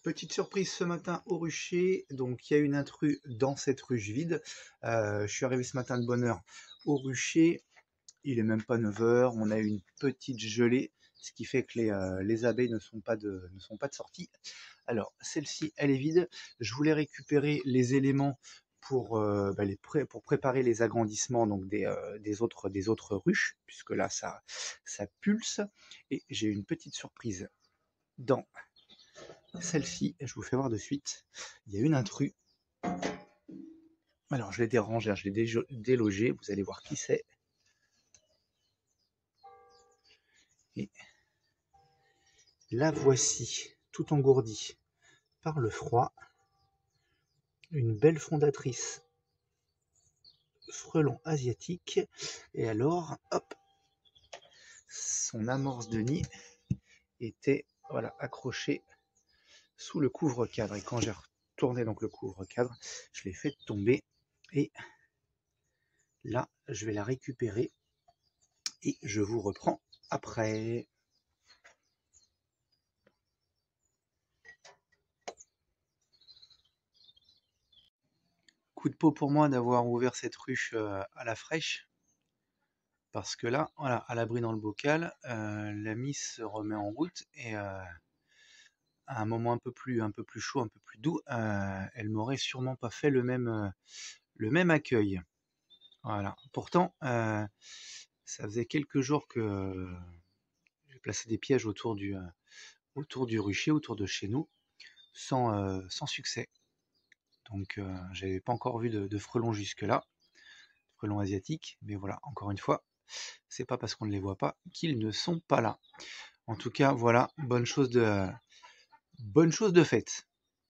Petite surprise ce matin au rucher, donc il y a une intrus dans cette ruche vide. Je suis arrivé ce matin de bonne heure au rucher, il est même pas 9 heures, on a eu une petite gelée, ce qui fait que les abeilles ne sont pas de sortie. Alors celle-ci elle est vide, je voulais récupérer les éléments pour, pour préparer les agrandissements donc des autres ruches, puisque là ça pulse, et j'ai une petite surprise dans celle-ci, je vous fais voir de suite. Il y a une intrus. Alors je l'ai dérangé, je l'ai délogé, vous allez voir qui c'est. Et la voici, tout engourdie par le froid. Une belle fondatrice frelon asiatique. Et alors, hop, son amorce de nid était voilà, accrochée sous le couvre-cadre. Et quand j'ai retourné donc le couvre-cadre, je l'ai fait tomber. Et là, je vais la récupérer. Et je vous reprends après. Coup de peau pour moi d'avoir ouvert cette ruche à la fraîche. Parce que là, voilà, à l'abri dans le bocal, la miss se remet en route et à un moment un peu plus chaud, un peu plus doux, elle m'aurait sûrement pas fait le même accueil. Voilà. Pourtant, ça faisait quelques jours que j'ai placé des pièges autour du rucher, autour de chez nous, sans succès. Donc, j'avais pas encore vu de frelons jusque-là, frelons asiatiques, mais voilà, encore une fois, c'est pas parce qu'on ne les voit pas qu'ils ne sont pas là. En tout cas, voilà, bonne chose de faite.